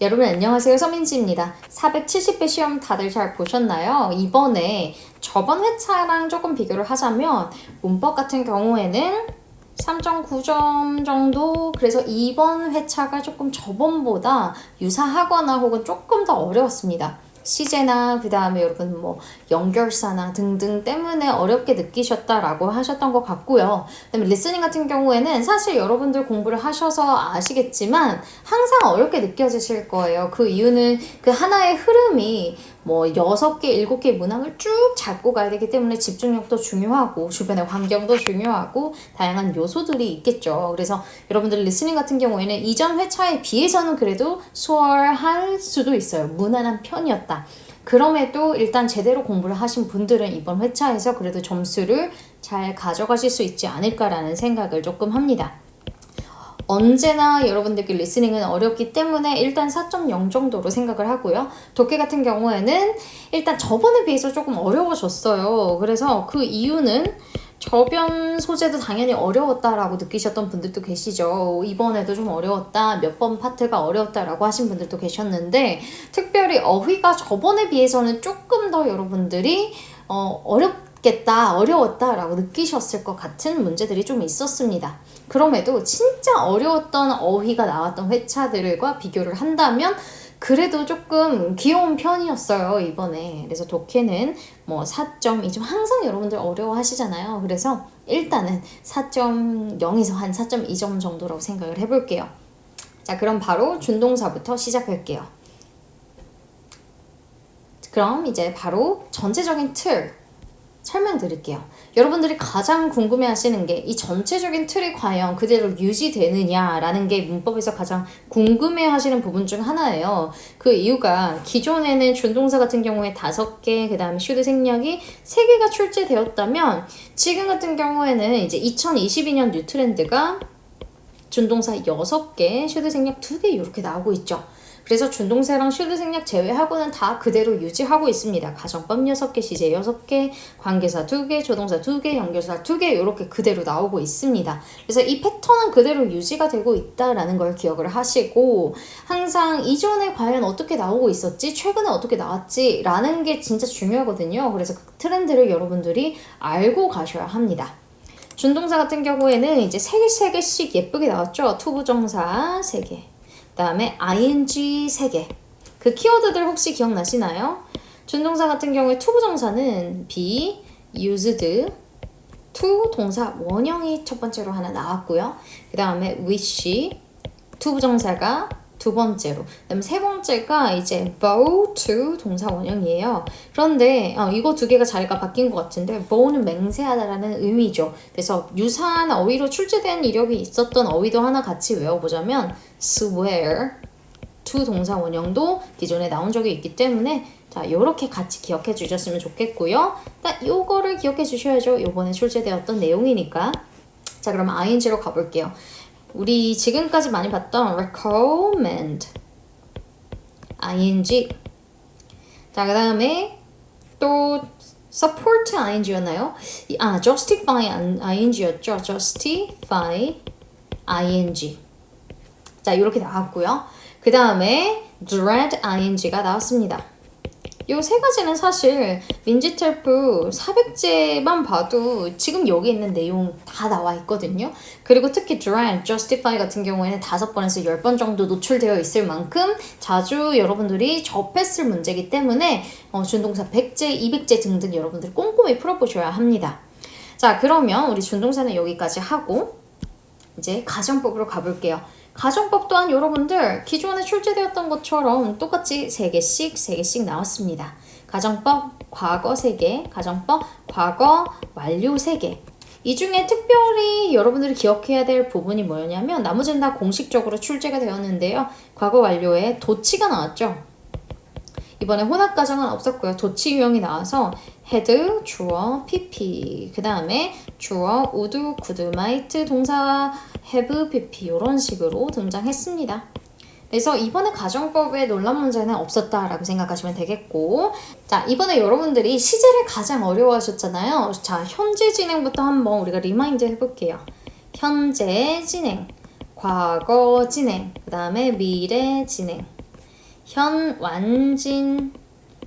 여러분 안녕하세요. 서민지입니다. 470회 시험 다들 잘 보셨나요? 이번에 저번 회차랑 조금 비교를 하자면 문법 같은 경우에는 3.9점 정도, 그래서 이번 회차가 조금 저번보다 유사하거나 혹은 조금 더 어려웠습니다. 시제나 그 다음에 여러분 뭐 연결사나 등등 때문에 어렵게 느끼셨다라고 하셨던 것 같고요. 그 다음에 리스닝 같은 경우에는 사실 여러분들 공부를 하셔서 아시겠지만 항상 어렵게 느껴지실 거예요. 그 이유는 그 하나의 흐름이 뭐 6개, 7개 문항을 쭉 잡고 가야 되기 때문에 집중력도 중요하고 주변의 환경도 중요하고 다양한 요소들이 있겠죠. 그래서 여러분들 리스닝 같은 경우에는 이전 회차에 비해서는 그래도 수월할 수도 있어요. 무난한 편이었다. 그럼에도 일단 제대로 공부를 하신 분들은 이번 회차에서 그래도 점수를 잘 가져가실 수 있지 않을까라는 생각을 조금 합니다. 언제나 여러분들께 리스닝은 어렵기 때문에 일단 4.0 정도로 생각을 하고요. 독해 같은 경우에는 일단 저번에 비해서 조금 어려워졌어요. 그래서 그 이유는 저변 소재도 당연히 어려웠다라고 느끼셨던 분들도 계시죠. 이번에도 좀 어려웠다, 몇 번 파트가 어려웠다라고 하신 분들도 계셨는데 특별히 어휘가 저번에 비해서는 조금 더 여러분들이 어려웠다라고 느끼셨을 것 같은 문제들이 좀 있었습니다. 그럼에도 진짜 어려웠던 어휘가 나왔던 회차들과 비교를 한다면 그래도 조금 귀여운 편이었어요, 이번에. 그래서 독해는 뭐 4.2점, 항상 여러분들 어려워하시잖아요. 그래서 일단은 4.0에서 한 4.2점 정도라고 생각을 해볼게요. 자, 그럼 바로 준동사부터 시작할게요. 그럼 이제 바로 전체적인 틀 설명드릴게요. 여러분들이 가장 궁금해하시는 게 이 전체적인 틀이 과연 그대로 유지되느냐라는 게 문법에서 가장 궁금해하시는 부분 중 하나예요. 그 이유가 기존에는 준동사 같은 경우에 5개, 그 다음에 should 생략이 3개가 출제되었다면 지금 같은 경우에는 이제 2022년 뉴 트렌드가 준동사 6개, should 생략 2개 이렇게 나오고 있죠. 그래서 준동사랑 should 생략 제외하고는 다 그대로 유지하고 있습니다. 가정법 6개, 시제 6개, 관계사 2개, 조동사 2개, 연결사 2개 이렇게 그대로 나오고 있습니다. 그래서 이 패턴은 그대로 유지가 되고 있다라는 걸 기억을 하시고 항상 이전에 과연 어떻게 나오고 있었지? 최근에 어떻게 나왔지? 라는 게 진짜 중요하거든요. 그래서 그 트렌드를 여러분들이 알고 가셔야 합니다. 준동사 같은 경우에는 이제 3개씩 예쁘게 나왔죠. 투부정사 3개. 그 다음에 ing 3개. 그 키워드들 혹시 기억나시나요? 준동사 같은 경우에 투부정사는 be, used, to 동사 원형이 첫 번째로 하나 나왔고요. 그 다음에 wish, 투부정사가 두 번째로. 그 다음에 세 번째가 이제 bow to 동사 원형이에요. 그런데 이거 두 개가 자리가 바뀐 것 같은데 bow는 맹세하다라는 의미죠. 그래서 유사한 어휘로 출제된 이력이 있었던 어휘도 하나 같이 외워보자면 swear to 동사 원형도 기존에 나온 적이 있기 때문에 자, 요렇게 같이 기억해 주셨으면 좋겠고요. 딱 요거를 기억해 주셔야죠. 요번에 출제되었던 내용이니까. 자, 그럼 ing로 가볼게요. 우리 지금까지 많이 봤던 recommend ing. 자, 그 다음에 또 support ing였나요? justify ing였죠. justify ing. 자, 이렇게 나왔고요. 그 다음에 dread ing가 나왔습니다. 요 세 가지는 사실 민지텔프 400제만 봐도 지금 여기 있는 내용 다 나와 있거든요. 그리고 특히 dread, justify 같은 경우에는 5번에서 10번 정도 노출되어 있을 만큼 자주 여러분들이 접했을 문제이기 때문에 준동사 100제, 200제 등등 여러분들 꼼꼼히 풀어보셔야 합니다. 자, 그러면 우리 준동사는 여기까지 하고 이제 가정법으로 가볼게요. 가정법 또한 여러분들 기존에 출제되었던 것처럼 똑같이 3개씩 나왔습니다. 가정법 과거 3개, 가정법 과거 완료 3개. 이 중에 특별히 여러분들이 기억해야 될 부분이 뭐였냐면 나머지는 다 공식적으로 출제가 되었는데요. 과거 완료에 도치가 나왔죠. 이번에 혼합가정은 없었고요. 도치 유형이 나와서 had, 주어, pp. 그 다음에 주어, would, could, might, 동사 have, pp 이런 식으로 등장했습니다. 그래서 이번에 가정법에 논란 문제는 없었다라고 생각하시면 되겠고 자, 이번에 여러분들이 시제를 가장 어려워하셨잖아요. 자, 현재 진행부터 한번 우리가 리마인드 해볼게요. 현재 진행, 과거 진행, 그 다음에 미래 진행. 현완진,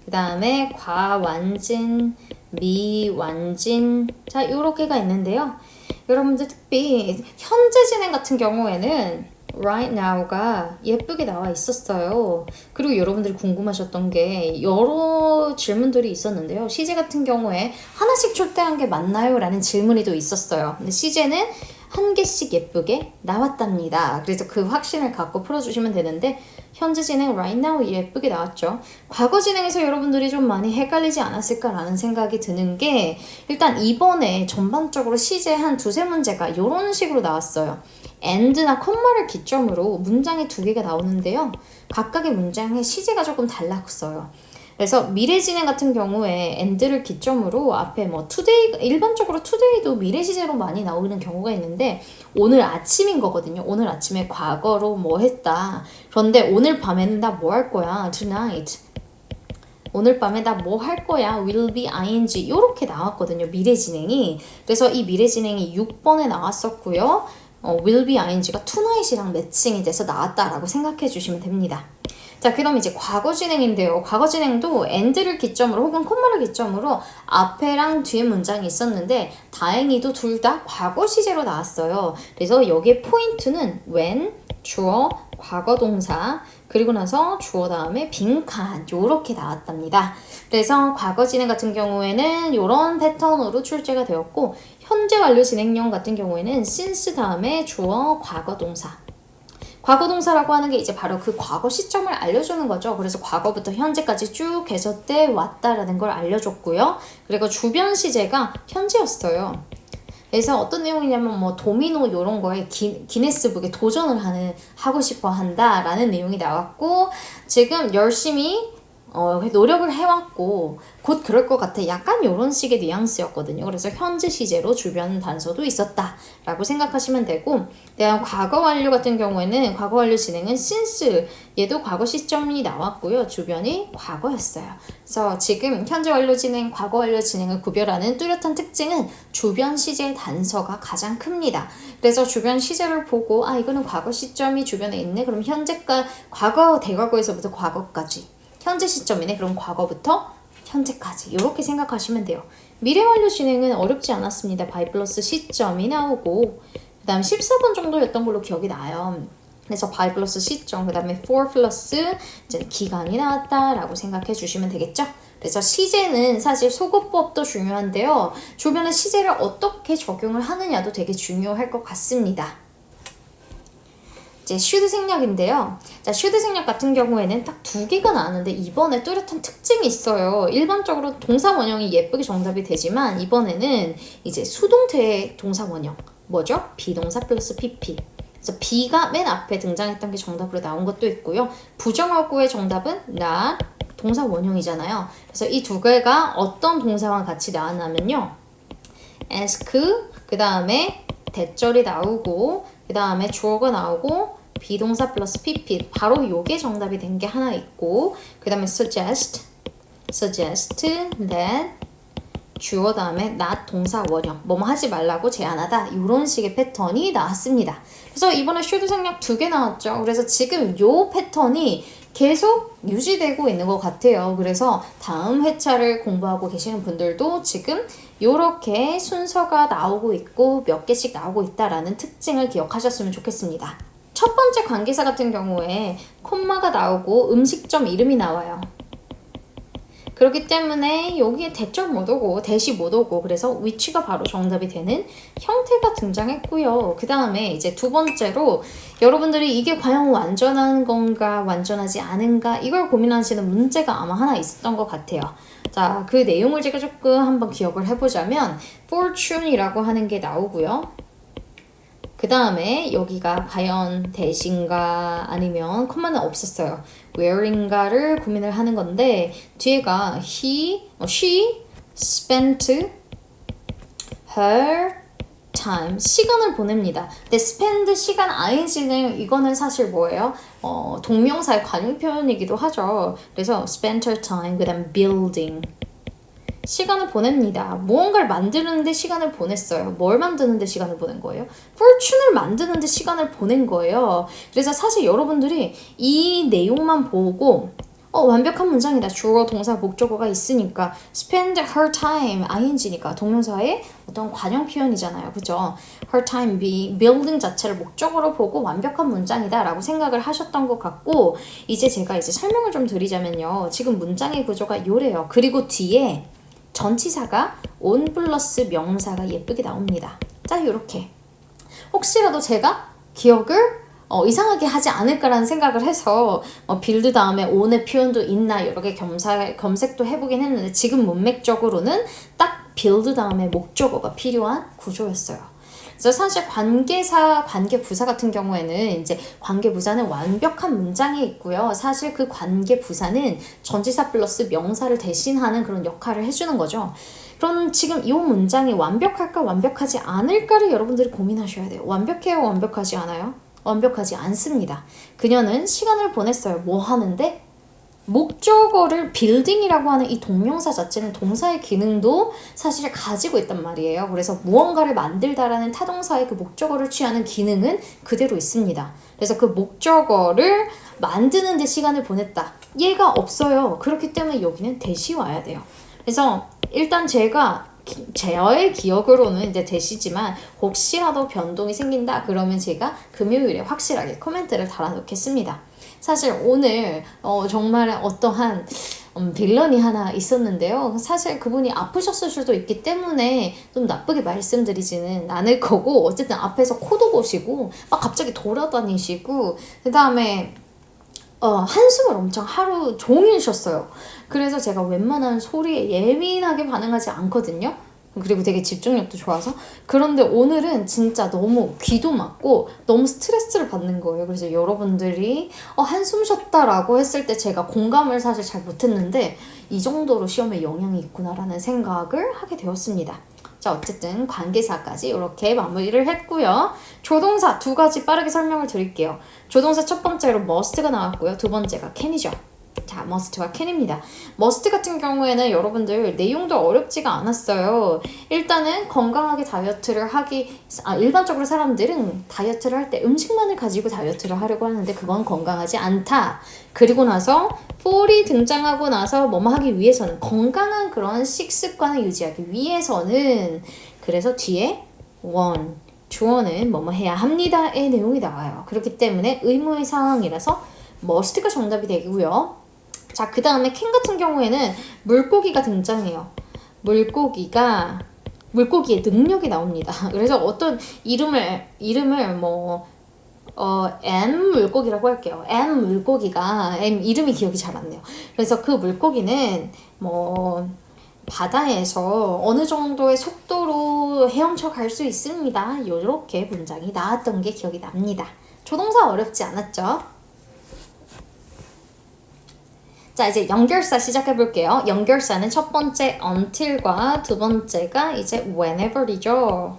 그 다음에 과완진, 미완진. 자, 요렇게가 있는데요. 여러분들 특히 현재 진행 같은 경우에는 right now가 예쁘게 나와 있었어요. 그리고 여러분들이 궁금하셨던 게 여러 질문들이 있었는데요. 시제 같은 경우에 하나씩 출제한 게 맞나요? 라는 질문이 또 있었어요. 근데 시제는 한 개씩 예쁘게 나왔답니다. 그래서 그 확신을 갖고 풀어주시면 되는데 현재 진행 right now 예쁘게 나왔죠. 과거 진행에서 여러분들이 좀 많이 헷갈리지 않았을까라는 생각이 드는 게 일단 이번에 전반적으로 시제 한 두세 문제가 이런 식으로 나왔어요. and나 콤마를 기점으로 문장이 두 개가 나오는데요. 각각의 문장의 시제가 조금 달랐어요. 그래서 미래 진행 같은 경우에 and를 기점으로 앞에 뭐 today, 일반적으로 today도 미래 시제로 많이 나오는 경우가 있는데 오늘 아침인 거거든요. 오늘 아침에 과거로 뭐 했다. 그런데 오늘 밤에는 나 뭐 할 거야? tonight. 오늘 밤에 나 뭐 할 거야? will be ing 이렇게 나왔거든요. 미래 진행이. 그래서 이 미래 진행이 6번에 나왔었고요. will be ing가 tonight이랑 매칭이 돼서 나왔다라고 생각해 주시면 됩니다. 자, 그럼 이제 과거 진행인데요. 과거 진행도 and를 기점으로 혹은 콤마를 기점으로 앞에랑 뒤에 문장이 있었는데 다행히도 둘 다 과거 시제로 나왔어요. 그래서 여기에 포인트는 when, 주어, 과거 동사, 그리고 나서 주어 다음에 빈칸 요렇게 나왔답니다. 그래서 과거 진행 같은 경우에는 이런 패턴으로 출제가 되었고 현재 완료 진행형 같은 경우에는 since 다음에 주어, 과거 동사. 과거 동사라고 하는 게 이제 바로 그 과거 시점을 알려주는 거죠. 그래서 과거부터 현재까지 쭉 계속돼 왔다라는 걸 알려줬고요. 그리고 주변 시제가 현재였어요. 그래서 어떤 내용이냐면 뭐 도미노 이런 거에 기네스북에 도전을 하고 싶어 한다라는 내용이 나왔고 지금 열심히 노력을 해왔고 곧 그럴 것 같아. 약간 이런 식의 뉘앙스였거든요. 그래서 현재 시제로 주변 단서도 있었다라고 생각하시면 되고 대한 과거 완료 같은 경우에는 과거 완료 진행은 since 얘도 과거 시점이 나왔고요. 주변이 과거였어요. 그래서 지금 현재 완료 진행, 과거 완료 진행을 구별하는 뚜렷한 특징은 주변 시제 단서가 가장 큽니다. 그래서 주변 시제를 보고 이거는 과거 시점이 주변에 있네. 그럼 현재까 과거 대과거에서부터 과거까지 현재 시점이네. 그럼 과거부터 현재까지 이렇게 생각하시면 돼요. 미래 완료 진행은 어렵지 않았습니다. by 플러스 시점이 나오고 그 다음 14번 정도였던 걸로 기억이 나요. 그래서 by 플러스 시점 그 다음에 for 플러스 이제 기간이 나왔다라고 생각해 주시면 되겠죠. 그래서 시제는 사실 소거법도 중요한데요. 주변의 시제를 어떻게 적용을 하느냐도 되게 중요할 것 같습니다. 이제 슈드 생략인데요. 자, 슈드 생략 같은 경우에는 딱 두 개가 나왔는데 이번에 뚜렷한 특징이 있어요. 일반적으로 동사 원형이 예쁘게 정답이 되지만 이번에는 이제 수동태 동사 원형. 뭐죠? 비동사 플러스 PP. 그래서 B가 맨 앞에 등장했던 게 정답으로 나온 것도 있고요. 부정어구의 정답은 not 동사 원형이잖아요. 그래서 이 두 개가 어떤 동사와 같이 나왔냐면요. ask 그 다음에 대절이 나오고 그 다음에 주어가 나오고 비동사 플러스 PP 바로 요게 정답이 된 게 하나 있고 그 다음에 suggest that 주어 다음에 not 동사 원형 뭐뭐 하지 말라고 제안하다 이런 식의 패턴이 나왔습니다. 그래서 이번에 슈드 생략 2개 나왔죠. 그래서 지금 요 패턴이 계속 유지되고 있는 것 같아요. 그래서 다음 회차를 공부하고 계시는 분들도 지금 요렇게 순서가 나오고 있고 몇 개씩 나오고 있다라는 특징을 기억하셨으면 좋겠습니다. 첫 번째 관계사 같은 경우에 콤마가 나오고 음식점 이름이 나와요. 그렇기 때문에 여기에 대절 못 오고 대시 못 오고 그래서 위치가 바로 정답이 되는 형태가 등장했고요. 그 다음에 이제 두 번째로 여러분들이 이게 과연 완전한 건가 완전하지 않은가 이걸 고민하시는 문제가 아마 하나 있었던 것 같아요. 자, 그 내용을 제가 조금 한번 기억을 해보자면 fortune이라고 하는 게 나오고요. 그 다음에 여기가 과연 대신가 아니면 콤마는 없었어요. where인가를 고민을 하는 건데 뒤에가 she spent her time 시간을 보냅니다. 근데 spend 시간 ing는 이거는 사실 뭐예요? 동명사의 관용 표현이기도 하죠. 그래서 spent her time 그 다음 building 시간을 보냅니다. 무언가를 만드는데 시간을 보냈어요. 뭘 만드는데 시간을 보낸 거예요? fortune을 만드는데 시간을 보낸 거예요. 그래서 사실 여러분들이 이 내용만 보고 완벽한 문장이다. 주어, 동사, 목적어가 있으니까 spend her time, ing니까 동명사의 어떤 관용 표현이잖아요. 그죠? her time be building 자체를 목적어로 보고 완벽한 문장이다 라고 생각을 하셨던 것 같고 이제 제가 이제 설명을 좀 드리자면요. 지금 문장의 구조가 요래요. 그리고 뒤에 전치사가 on 플러스 명사가 예쁘게 나옵니다. 자, 요렇게 혹시라도 제가 기억을 이상하게 하지 않을까라는 생각을 해서 빌드 다음에 on의 표현도 있나 여러 개 검색도 해보긴 했는데 지금 문맥적으로는 딱 빌드 다음에 목적어가 필요한 구조였어요. 그래서 사실 관계사, 관계부사 같은 경우에는 이제 관계부사는 완벽한 문장에 있고요. 사실 그 관계부사는 전치사 플러스 명사를 대신하는 그런 역할을 해주는 거죠. 그럼 지금 이 문장이 완벽할까 완벽하지 않을까를 여러분들이 고민하셔야 돼요. 완벽해요? 완벽하지 않아요? 완벽하지 않습니다. 그녀는 시간을 보냈어요. 뭐 하는데? 목적어를 빌딩이라고 하는 이 동명사 자체는 동사의 기능도 사실 가지고 있단 말이에요. 그래서 무언가를 만들다라는 타동사의 그 목적어를 취하는 기능은 그대로 있습니다. 그래서 그 목적어를 만드는 데 시간을 보냈다. 얘가 없어요. 그렇기 때문에 여기는 대시 와야 돼요. 그래서 일단 저의 기억으로는 이제 대시지만 혹시라도 변동이 생긴다 그러면 제가 금요일에 확실하게 코멘트를 달아놓겠습니다. 사실 오늘 정말 어떠한 빌런이 하나 있었는데요. 사실 그분이 아프셨을 수도 있기 때문에 좀 나쁘게 말씀드리지는 않을 거고 어쨌든 앞에서 코도 보시고 막 갑자기 돌아다니시고 그 다음에 한숨을 엄청 하루 종일 쉬었어요. 그래서 제가 웬만한 소리에 예민하게 반응하지 않거든요. 그리고 되게 집중력도 좋아서. 그런데 오늘은 진짜 너무 귀도 막고 너무 스트레스를 받는 거예요. 그래서 여러분들이 한숨 쉬었다라고 했을 때 제가 공감을 사실 잘 못했는데 이 정도로 시험에 영향이 있구나라는 생각을 하게 되었습니다. 자, 어쨌든 관계사까지 이렇게 마무리를 했고요. 조동사 두 가지 빠르게 설명을 드릴게요. 조동사 첫 번째로 must가 나왔고요. 두 번째가 can이죠. 자, must와 can입니다. must 같은 경우에는 여러분들 내용도 어렵지가 않았어요. 일단은 건강하게 다이어트를 일반적으로 사람들은 다이어트를 할 때 음식만을 가지고 다이어트를 하려고 하는데 그건 건강하지 않다. 그리고 나서 for이 등장하고 나서 뭐뭐 하기 위해서는 건강한 그런 식습관을 유지하기 위해서는 그래서 뒤에 주어는 뭐뭐 해야 합니다의 내용이 나와요. 그렇기 때문에 의무의 상황이라서 must가 정답이 되고요. 자, 그 다음에 can 같은 경우에는 물고기가 등장해요. 물고기의 능력이 나옵니다. 그래서 어떤 이름을 M 물고기라고 할게요. M 물고기가 M 이름이 기억이 잘 안 나요. 그래서 그 물고기는 바다에서 어느 정도의 속도로 헤엄쳐 갈 수 있습니다. 이렇게 문장이 나왔던 게 기억이 납니다. 조동사 어렵지 않았죠? 자, 이제 연결사 시작해 볼게요. 연결사는 첫 번째 until과 두 번째가 이제 whenever이죠.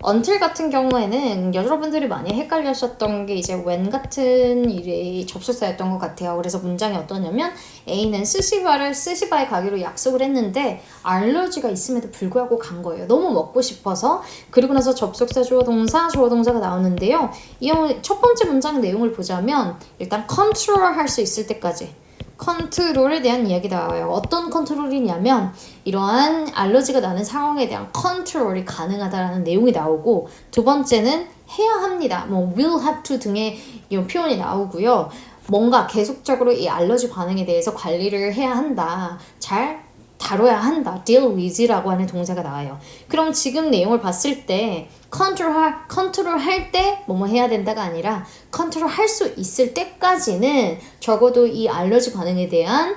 until 같은 경우에는 여러분들이 많이 헷갈리셨던 게 이제 when 같은 일이 접속사였던 것 같아요. 그래서 문장이 어떠냐면 A는 스시바에 가기로 약속을 했는데 알러지가 있음에도 불구하고 간 거예요. 너무 먹고 싶어서. 그리고 나서 접속사 주어 동사가 나오는데요. 이 첫 번째 문장 내용을 보자면 일단 컨트롤 할 수 있을 때까지 컨트롤에 대한 이야기 나와요. 어떤 컨트롤이냐면 이러한 알러지가 나는 상황에 대한 컨트롤이 가능하다라는 내용이 나오고 두 번째는 해야 합니다. will have to 등의 이 표현이 나오고요. 뭔가 계속적으로 이 알러지 반응에 대해서 관리를 해야 한다. 잘 다뤄야 한다. deal with라고 하는 동사가 나와요. 그럼 지금 내용을 봤을 때 컨트롤 할 때 뭐뭐 해야 된다가 아니라 컨트롤 할 수 있을 때까지는 적어도 이 알러지 반응에 대한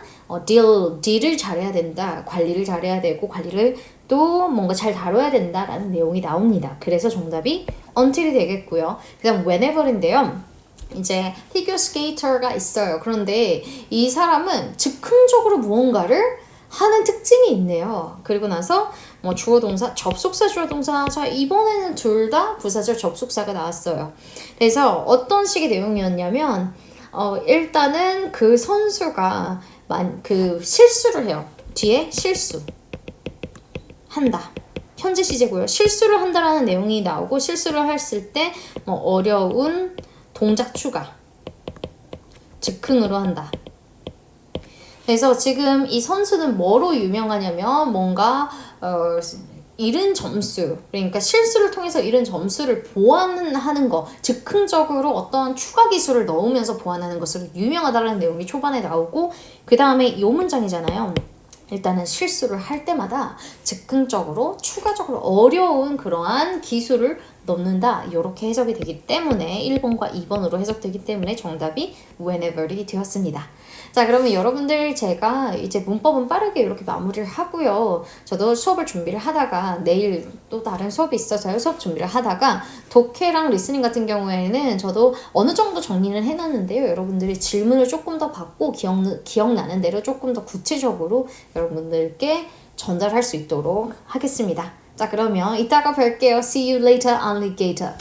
딜을 잘해야 된다. 관리를 잘해야 되고 관리를 또 뭔가 잘 다뤄야 된다라는 내용이 나옵니다. 그래서 정답이 until이 되겠고요. 그 다음 whenever인데요. 이제 피겨 스케이터가 있어요. 그런데 이 사람은 즉흥적으로 무언가를 하는 특징이 있네요. 그리고 나서 주어 동사, 접속사 주어 동사. 자, 이번에는 둘 다 부사절 접속사가 나왔어요. 그래서 어떤 식의 내용이었냐면 일단은 그 선수가 그 실수를 해요. 뒤에 실수 한다. 현재 시제고요. 실수를 한다라는 내용이 나오고 실수를 했을 때 뭐 어려운 동작 추가 즉흥으로 한다. 그래서 지금 이 선수는 뭐로 유명하냐면 뭔가 잃은 점수, 그러니까 실수를 통해서 잃은 점수를 보완하는 거, 즉흥적으로 어떤 추가 기술을 넣으면서 보완하는 것으로 유명하다는 내용이 초반에 나오고, 그 다음에 이 문장이잖아요. 일단은 실수를 할 때마다 즉흥적으로 추가적으로 어려운 그러한 기술을 넣는다. 이렇게 해석이 되기 때문에 1번과 2번으로 해석되기 때문에 정답이 whenever이 되었습니다. 자, 그러면 여러분들 제가 이제 문법은 빠르게 이렇게 마무리를 하고요. 저도 수업을 준비를 하다가 내일 또 다른 수업이 있어서요. 수업 준비를 하다가 독해랑 리스닝 같은 경우에는 저도 어느 정도 정리는 해놨는데요. 여러분들이 질문을 조금 더 받고 기억나는 대로 조금 더 구체적으로 여러분들께 전달할 수 있도록 하겠습니다. 자, 그러면 이따가 뵐게요. See you later, alligator.